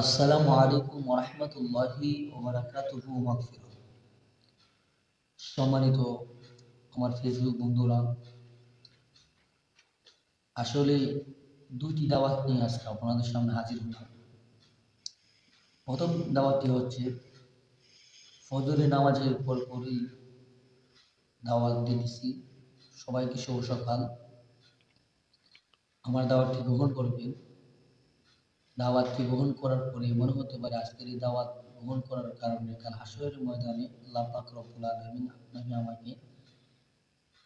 আসসালামু আলাইকুম ওয়া রাহমাতুল্লাহি ওয়া বারাকাতুহু মাগফিরাহ। সম্মানিত আমার ফেসবুক বন্ধুরা, আসলে দুইটি দাওয়াত নিয়ে আজকে আপনাদের সামনে হাজির হলাম। প্রথম দাওয়াতটি হচ্ছে ফজরের নামাজের পরপরই দাওয়াত দিতেছি সবাইকে শুভ সকাল। আমার দাওয়াতটি গ্রহণ করবেন। দাওয়াতটি গ্রহণ করার পরে মনে হতে পারে আজকের এই দাওয়াত গ্রহণ করার কারণে কাল হাসরের ময়দানে আল্লাহ পাক রব্বুল আলামিন আপনাকে আমাকে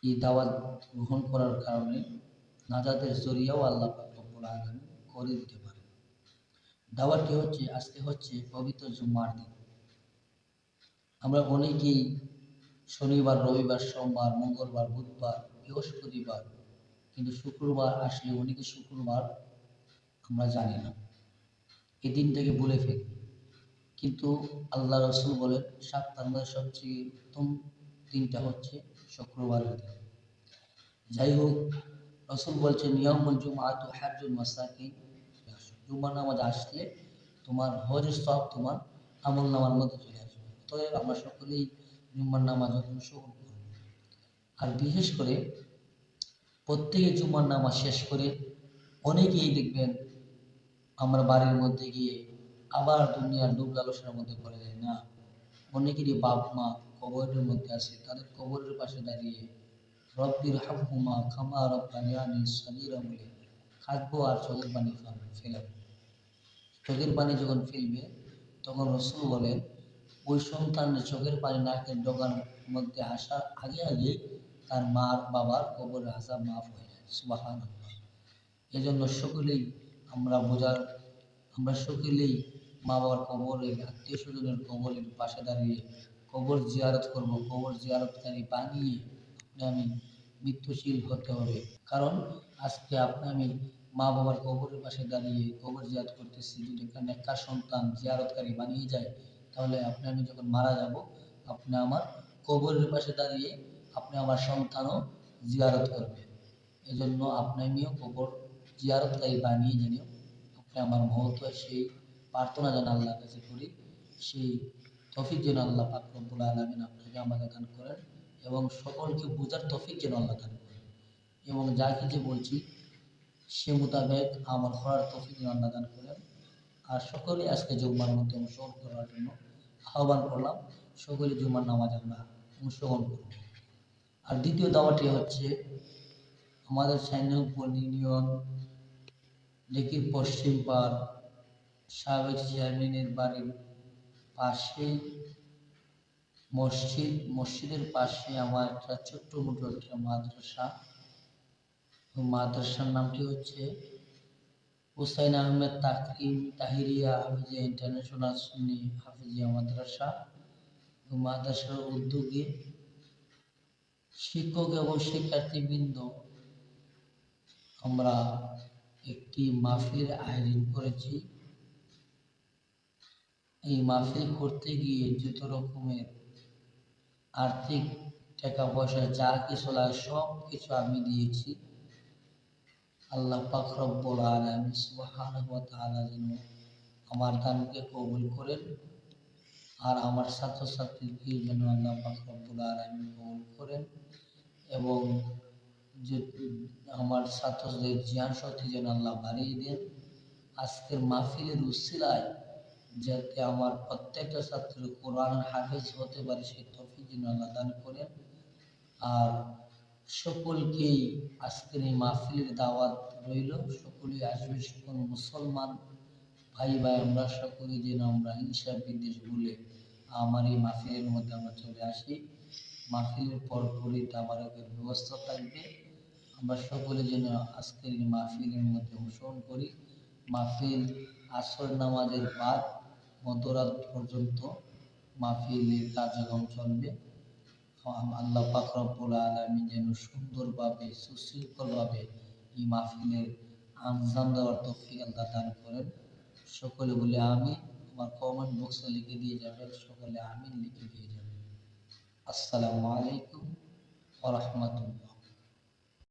এই দাওয়াত গ্রহণ করার কারণে নাজাতের জরিয়াও আল্লাহ পাক রব্বুল আলামিন করে দিতে পারে। দাওয়াতটি হচ্ছে আজকে হচ্ছে পবিত্র জুম্মার দিন। আমরা অনেকেই শনিবার, রবিবার, সোমবার, মঙ্গলবার, বুধবার, বৃহস্পতিবার, কিন্তু শুক্রবার আসলে অনেকে শুক্রবার আমরা জানি না, এই দিনটাকে ভুলে ফেলি। কিন্তু আল্লাহ রসুল বলেন সপ্তাহের মধ্যে সবচেয়ে উত্তম দিনটা হচ্ছে শুক্রবারের দিন। যাই হোক, রসুল বলছেন ইয়াউমুল জুমআতু হাজ্জুল মাসাকিন, জুমার নামাজ আসলে তোমার হজের সওয়াব তোমার আমলনামার মধ্যে চলে আসবে। অতএব আমরা সকলেই জুমার নামাজ অনুসরণ করব। আর বিশেষ করে প্রত্যেকে জুমার নামাজ শেষ করে অনেকেই দেখবেন আমরা বাড়ির মধ্যে গিয়ে আবার দুনিয়ার লোভ লালসার মধ্যে পড়ে যায় না। অনেকেরই বাপ মা কবরের মধ্যে আছে, তাদের কবরের পাশে দাঁড়িয়ে রব্বির হামহুমা কামা রব্বায়ানি সগীরা বলে কাঁদবো আর চোখের পানি ফেলাবো। চোখের পানি যখন ফেলবে তখন রসুল বলেন ওই সন্তানের চোখের পানি নাকের ডগার মধ্যে আসার আগে আগে তার মার বাবার কবরের আযাব মাফ হয়ে যায়। সুবহানাল্লাহ। এজন্য সকলেই আমরা সকলেই মা বাবার কবরের, আত্মীয় স্বজনের কবরের পাশে দাঁড়িয়ে কবর জিয়ারত করব। কবর জিয়ারতকারী বানিয়ে আমি মৃত্যুশীল হতে হবে। কারণ আজকে আমি মা বাবার কবরের পাশে দাঁড়িয়ে কবর জিয়ারত করতেছি, যদি একটা নেককার সন্তান জিয়ারতকারী বানিয়ে যায়, তাহলে আমি যখন মারা যাব, আপনি আমার কবরের পাশে দাঁড়িয়ে আমার সন্তানও জিয়ারত করবে। এজন্য আমিও কবর জিয়ারতকারী বানিয়ে যেন আমার মহৎ সেই প্রার্থনা যেন আল্লাহর কাছে করি, সেই তৌফিক যেন আল্লাহ পাক রব্বুল আলামিন আপনাকে আমাকে দান করেন এবং সকলকে বোঝার তৌফিক যেন আল্লাহ দান করেন এবং যা কিছু বলছি সে মোতাবেক আমল করার তৌফিক যেন আল্লাহ দান করেন। আর সকলে আজকে জুম্মার মধ্যে অংশগ্রহণ করার জন্য আহ্বান করলাম, সকলে জুম্মার নামাজ আমরা অংশগ্রহণ করব। আর দ্বিতীয় দাওয়াটি হচ্ছে আমাদের সাইনপুর ইউনিয়ন লেকির পশ্চিম পাড় সাবেক চেয়ারম্যানের বাড়ির পাশে মসজিদের পাশে আমার একটা ছোট্ট মোটো একটা মাদ্রাসা। মাদ্রাসার নামটি হচ্ছে হুসাইন আহমেদ তাহিরিয়া হাফিজিয়া ইন্টারন্যাশনাল সুন্নি হাফিজিয়া মাদ্রাসা। মাদ্রাসার উদ্যোগে শিক্ষক এবং শিক্ষার্থীবৃন্দ আমরা একটি মাহফিল আয়োজন করেছি। এই মাহফিল করতে গিয়ে যত রকমের আর্থিক টাকা পয়সা যা কিছু লাগে সব কিছু আমি দিয়েছি। আল্লাহ পাক রব্বুল আলামিন সুবহানাহু ওয়া তাআলা যেন আমার দানকে কবুল করেন আর আমার ছাত্রছাত্রীকে যেন আল্লাহ পাক রব্বুল আলামিন কবুল করেন এবং যে আমার ছাত্রদের জ্ঞান শক্তি যেন আল্লাহ বাড়িয়ে দেন। আজকের মাহফিলের উসিলায় যাতে আমার প্রত্যেকটা ছাত্র কোরআনের হাফেজ হতে পারে সেই তৌফিক যেন আল্লাহ দান করেন। আর সকলকেই আজকের এই মাহফিলের দাওয়াত রইল, সকলেই আসবে। সকল মুসলমান ভাই আমরা সকলে যেন আমরা হিংসা বিদ্বেষ ভুলে আমার এই মাহফিলের মধ্যে আমরা চলে আসি। মাহফিলের পরপরই তাবারকের ব্যবস্থা থাকবে। আমরা সকলে যেন আজকের এই মাহফিলের মধ্যে অংশগ্রহণ করি। মাহফিল আসর নামাজের বাদ মধ্যরাত পর্যন্ত মাহফিলের কার্যক্রম চলবে। আল্লাহ পাক রব্বুল আলামিন যেন সুন্দরভাবে সুশৃঙ্খলভাবে এই মাহফিলের আঞ্জাম দেওয়ার তৌফিক আল্লাহ দান করেন। সকলে বলে আমিন। আমার কমেন্ট বক্সে লিখে দিয়ে যাবেন, সকলে আমিন লিখে দিয়ে যাবেন। আসসালামু আলাইকুম ওয়া রাহমাতুল্লাহ।